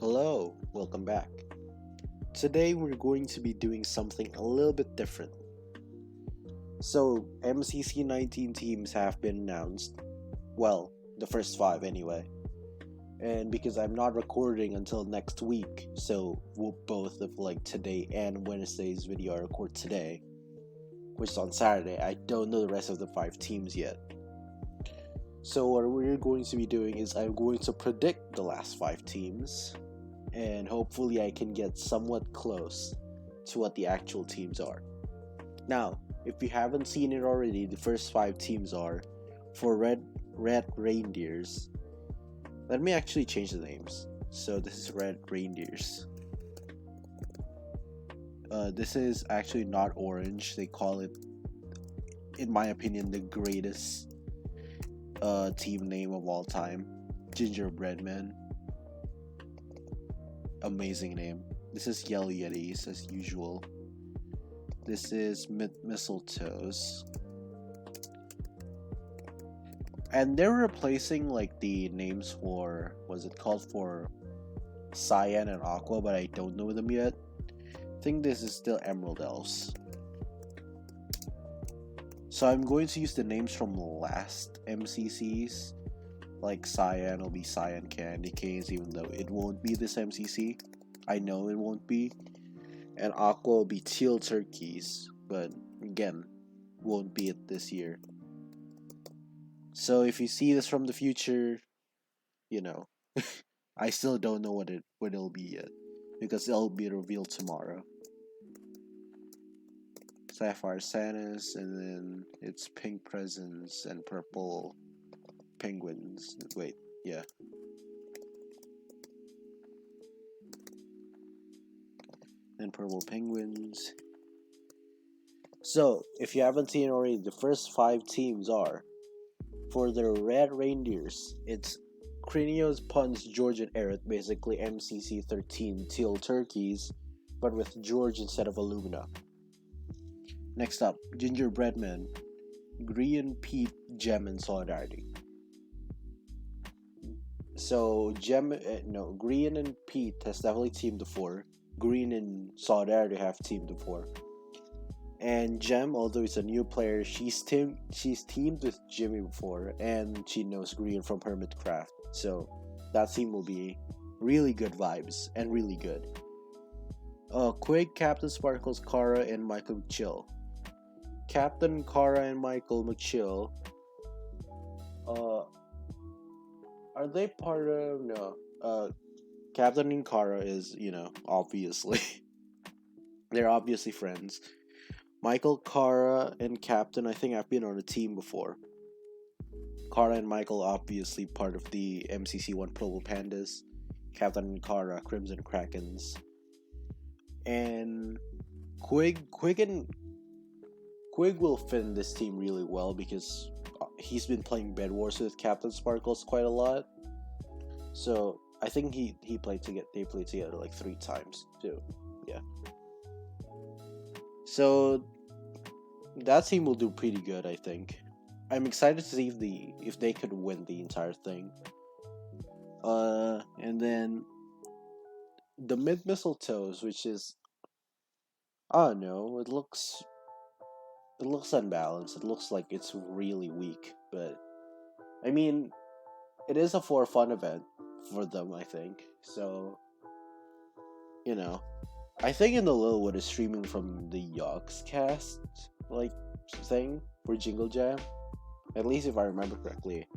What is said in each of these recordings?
Hello, welcome back. Today we're going to be doing something a little bit different. So, MCC 19 teams have been announced. Well, the first 5 anyway. And because I'm not recording until next week, so we'll both of today and Wednesday's video I record today, which is on Saturday. I don't know the rest of the 5 teams yet. So what we're going to be doing is I'm going to predict the last 5 teams, and hopefully I can get somewhat close to what the actual teams are. Now, if you haven't seen it already, the first 5 teams are for Red Reindeers. Let me actually change the names. So this is Red Reindeers. This is actually not orange. They call it, in my opinion, the greatest team name of all time. Gingerbread Man. Amazing name. This is Yellow Yetis as usual. This is Mistletoes. And they're replacing the names for, what's it called, for Cyan and Aqua, but I don't know them yet. I think this is still Emerald Elves. So I'm going to use the names from last MCCs. Like Cyan will be Cyan Candy Canes, even though it won't be this MCC. I know it won't be. And Aqua will be Teal Turkeys, but again, won't be it this year. So if you see this from the future, I still don't know what it'll be yet, because it'll be revealed tomorrow. Sapphire Santas, and then it's pink presents and purple penguins. Wait, yeah. And purple penguins. So, if you haven't seen already, the first 5 teams are, for the Red Reindeers, it's Crinios, Puns, George, and Eric, basically MCC 13 Teal Turkeys, but with George instead of Illumina. Next up, Gingerbread Man, Green, Pete, Gem, and Solidarity. So Green and Pete has definitely teamed before. Green and Solidarity have teamed before. And Gem, although it's a new player, she's teamed with Jimmy before, and she knows Green from Hermitcraft. So that team will be really good vibes and really good. Quig, Captain Sparkles, Kara, and Michael McChill. Captain, Kara, and Michael McChill. Are they part of... No. Captain and Kara is, obviously. They're obviously friends. Michael, Kara, and Captain, I think I've been on a team before. Kara and Michael, obviously part of the MCC1 Purple Pandas. Captain and Kara, Crimson Krakens. And Quig will fit in this team really well because he's been playing Bed Wars with Captain Sparkles quite a lot. So I think they played together 3 times too. Yeah. So that team will do pretty good, I think. I'm excited to see if they could win the entire thing. And then the Mistletoes, which is, I don't know, it looks unbalanced. It looks like it's really weak, but I mean, it is a for fun event for them, I think. So, I think in the Littlewood is streaming from the Yogscast thing for Jingle Jam, at least if I remember correctly.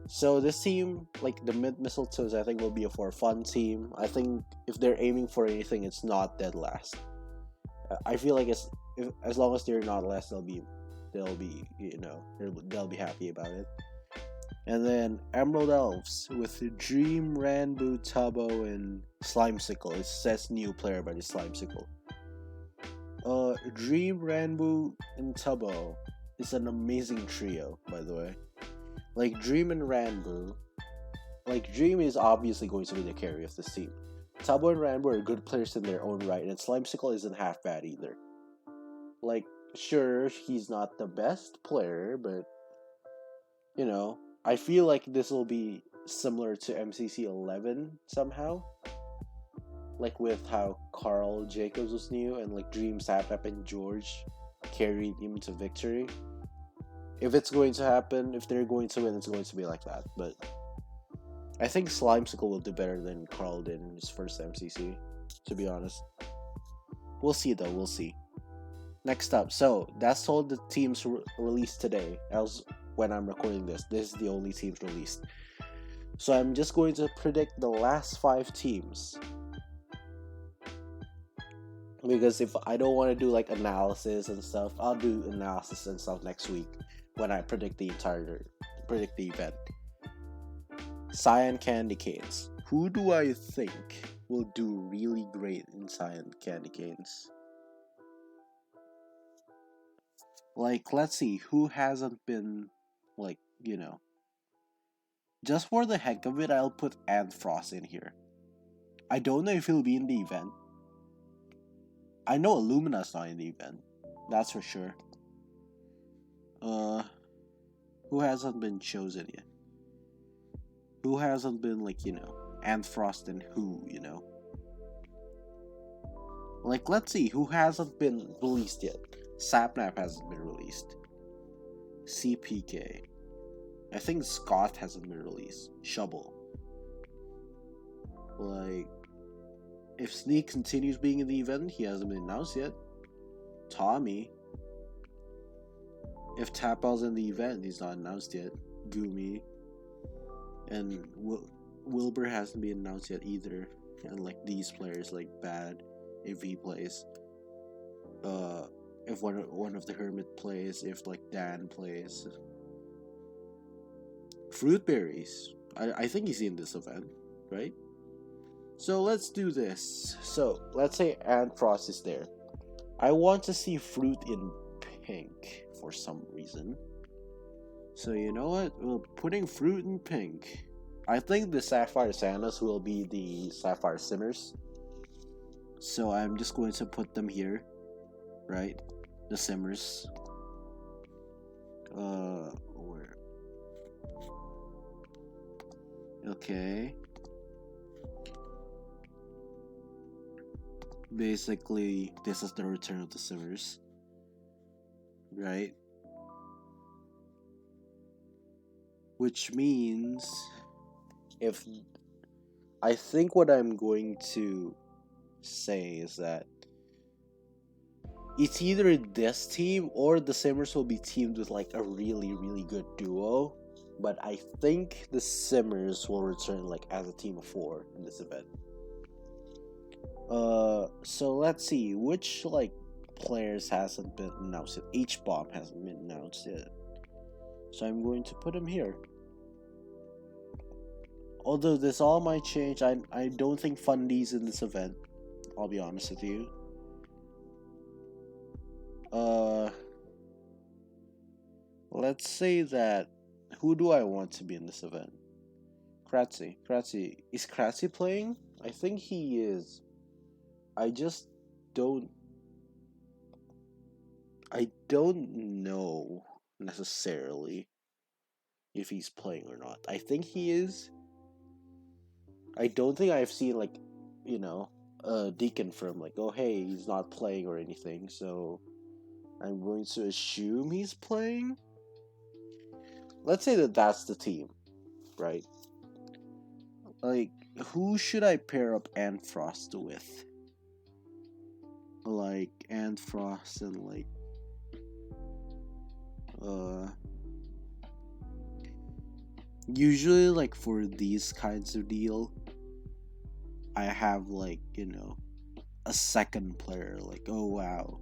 So this team, the Mistletoes, I think will be a for fun team. I think if they're aiming for anything, it's not dead last. I feel like as long as they're not last, they'll be happy about it. And then Emerald Elves with Dream, Ranboo, Tubbo, and Slimesicle. It says new player, but it's Slimesicle. Dream, Ranboo, and Tubbo is an amazing trio, by the way. Dream and Ranboo. Dream is obviously going to be the carry of this team. Tubbo and Ranboo are good players in their own right, and Slimesicle isn't half bad either. Sure, he's not the best player, but I feel like this will be similar to MCC 11 somehow. like with how Carl Jacobs was new and like Dream Sapnap and George carried him to victory. If it's going to happen, if they're going to win, it's going to be like that. But I think Slimesicle will do better than Carl did in his first MCC, to be honest. We'll see though, we'll see. Next up, so that's all the teams released today. As when I'm recording this, this is the only teams released. So I'm just going to predict the last 5 teams. Because if I don't want to do like analysis and stuff, I'll do analysis and stuff next week when I predict the event. Cyan Candy Canes. Who do I think will do really great in Cyan Candy Canes? Like, let's see, who hasn't been, like, just for the heck of it, I'll put Frost in here. I don't know if he'll be in the event. I know Illumina's not in the event. That's for sure. Who hasn't been chosen yet? Who hasn't been, like, Frost and who, Like, let's see, who hasn't been released yet? Sapnap hasn't been released. CPK. I think Scott hasn't been released. Shovel. Like, if Sneak continues being in the event, he hasn't been announced yet. Tommy. If Tapal's in the event, he's not announced yet. Gumi. And Wilbur hasn't been announced yet either. And like these players, like Bad, if he plays. If one of the Hermit plays, if like Dan plays. Fruitberries. I think he's in this event, right? So let's do this. So let's say Frost is there. I want to see Fruit in pink for some reason. So you know what? We're putting Fruit in pink. I think the Sapphire Santas will be the Sapphire Simmers. So I'm just going to put them here. Right? The Simmers. Where? Okay. Basically, this is the return of the Simmers. Right? Which means if I think what I'm going to say is that it's either this team or the Simmers will be teamed with like a really, really good duo. But I think the Simmers will return like as a team of 4 in this event. So let's see which like players hasn't been announced yet. H-Bomb hasn't been announced yet. So I'm going to put him here. Although this all might change, I don't think Fundy's in this event. I'll be honest with you. Let's say that. Who do I want to be in this event? Kratzy. Is Kratzy playing? I think he is. I just don't. I don't know necessarily if he's playing or not. I think he is. I don't think I've seen like, Deacon from like, oh hey, he's not playing or anything. So I'm going to assume he's playing. Let's say that that's the team, right? Like, who should I pair up Frost with? Like Frost and like usually like for these kinds of deal I have like, a second player, like, oh wow,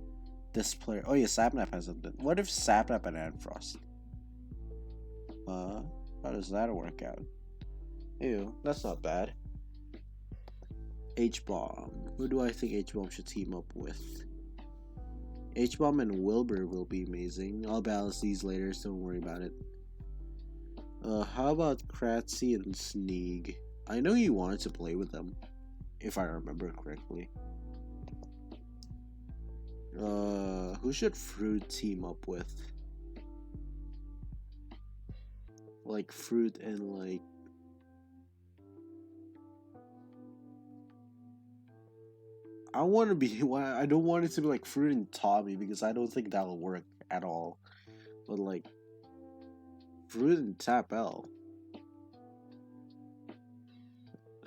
this player, oh yeah, Sapnap hasn't been. What if Sapnap and Frost? How does that work out? Ew, that's not bad. H-Bomb. Who do I think H-Bomb should team up with? H-Bomb and Wilbur will be amazing. I'll balance these later, so don't worry about it. How about Kratzy and Sneeg? I know he wanted to play with them, if I remember correctly. Who should Fruit team up with? Like Fruit and like I want to be. I don't want it to be like Fruit and Tommy because I don't think that'll work at all. But like Fruit and Tap L,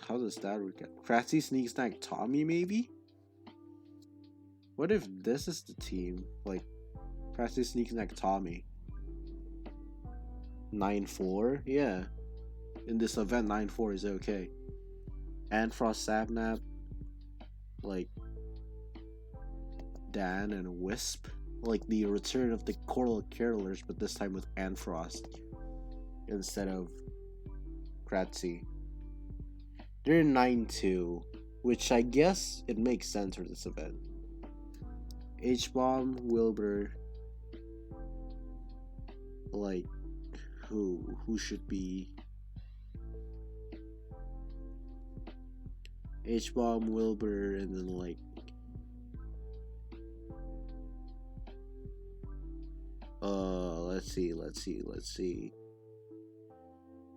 how does that work out? Crafty Sneak Snack Tommy maybe? What if this is the team? Like Crafty Sneak Snack Tommy. 9-4? Yeah. In this event 9-4 is okay. And Frost Sapnap, like Dan and Wisp. Like the return of the Coral Carolers, but this time with Anfrost instead of Kratzy. They're 9-2, which I guess it makes sense for this event. H-Bomb, Wilbur, like who should be H-Bomb, Wilbur, and then like let's see.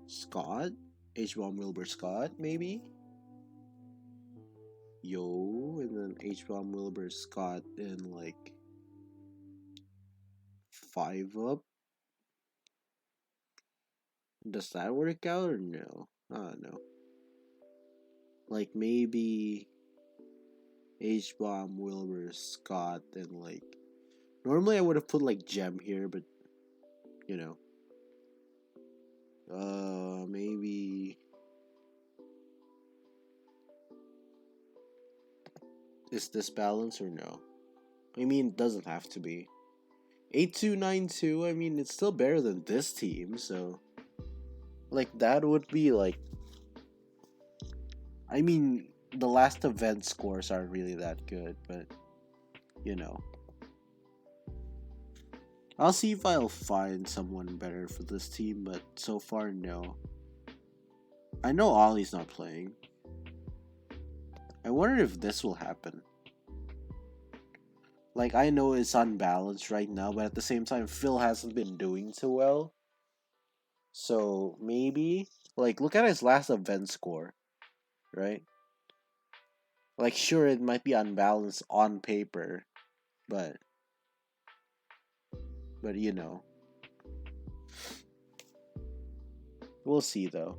Scott? H-Bomb, Wilbur, Scott, maybe? Yo, and then H-Bomb, Wilbur, Scott, and like 5 up. Does that work out or no? I don't know. Like maybe H-Bomb, Wilbur, Scott, and like normally I would have put like Gem here, but you know. Maybe is this balance or no? I mean, it doesn't have to be. 8292, I mean, it's still better than this team, so like that would be like I mean, the last event scores aren't really that good, but you know. I'll see if I'll find someone better for this team, but so far, no. I know Ollie's not playing. I wonder if this will happen. Like, I know it's unbalanced right now, but at the same time, Phil hasn't been doing so well. So, maybe, like, look at his last event score, right? Like, sure, it might be unbalanced on paper, but you know. We'll see, though.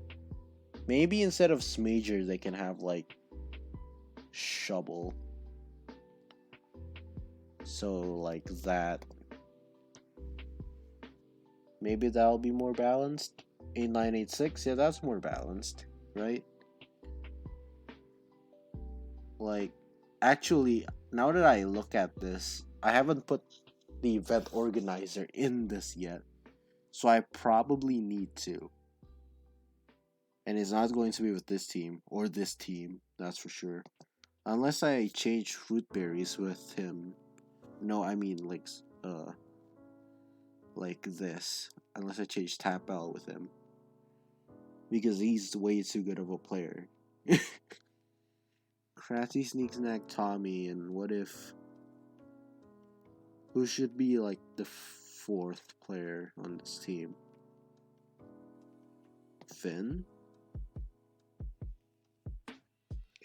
Maybe instead of Smager, they can have, like, Shovel. So, like that. Maybe that'll be more balanced. 8986, yeah, that's more balanced, right? Like, actually, now that I look at this, I haven't put the event organizer in this yet. So I probably need to. And it's not going to be with this team, or this team, that's for sure. Unless I change fruit berries with him. No, I mean like this. Unless I change Tap L with him. Because he's way too good of a player. Crafty Sneak Snack Tommy, and what if who should be like the 4th player on this team? Finn?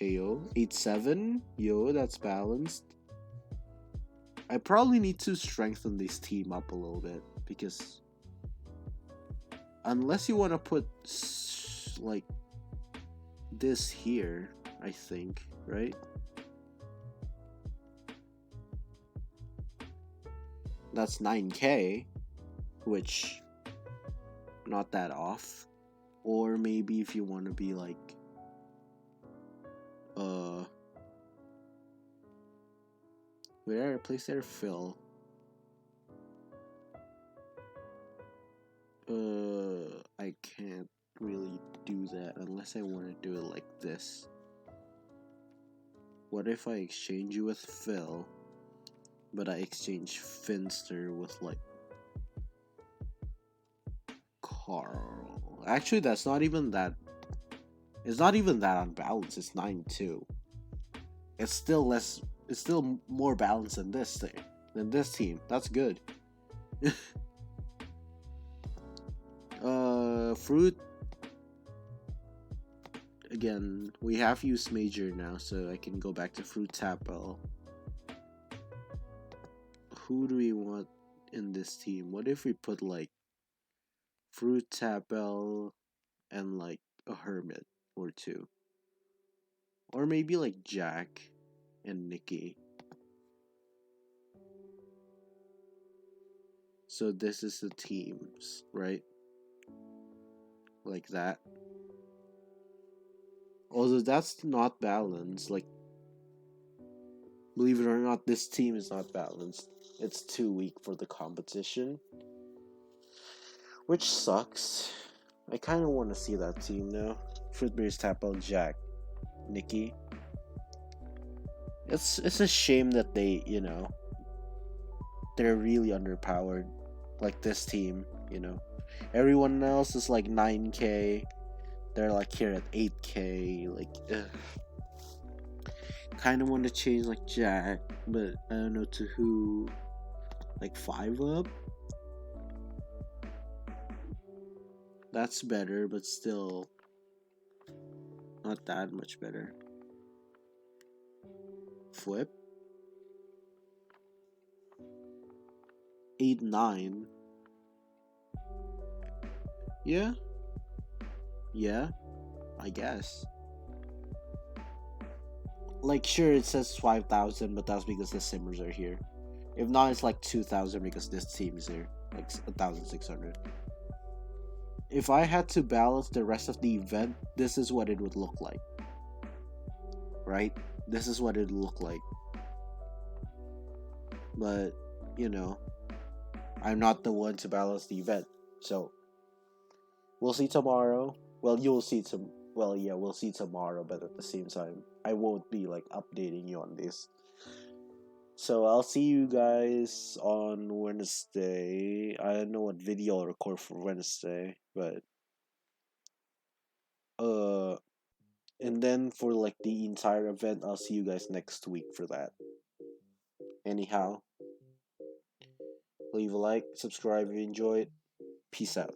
Ayo, 8-7? Yo, that's balanced. I probably need to strengthen this team up a little bit because unless you want to put like this here, I think, right? That's 9k, which not that off. Or maybe if you want to be like where place there Phil. I can't really do that unless I want to do it like this. What if I exchange you with Phil, but I exchange Finster with like Carl? Actually, that's not even that. It's not even that unbalanced. It's 9-2. It's still less. It's still more balanced than this thing. Than this team. That's good. Fruit. again, we have used major now, so I can go back to fruit tapel. Who do we want in this team? What if we put like fruit tapel and like a hermit or two? Or maybe like Jack and Nikki. So this is the teams, right? Like that. Although that's not balanced. Like, believe it or not, this team is not balanced. It's too weak for the competition, which sucks. I kind of want to see that team now. Fruitberries, Tapel, Jack, Nikki. It's a shame that they're really underpowered. Like this team, everyone else is like 9K. They're like here at 8K. Like, kind of want to change like Jack, but I don't know to who. Like 5 up. That's better, but still not that much better. Flip 8 9. Yeah, yeah, I guess. Like, sure, it says 5,000, but that's because the simmers are here. If not, it's like 2,000 because this team is here, like 1,600. If I had to balance the rest of the event, this is what it would look like. Right? This is what it would look like. But, I'm not the one to balance the event. So, we'll see tomorrow. Well, you'll see some. Well, yeah, we'll see tomorrow, but at the same time, I won't be like updating you on this. So I'll see you guys on Wednesday. I don't know what video I'll record for Wednesday, but uh, and then for like the entire event, I'll see you guys next week for that. Anyhow, leave a like, subscribe if you enjoyed. Peace out.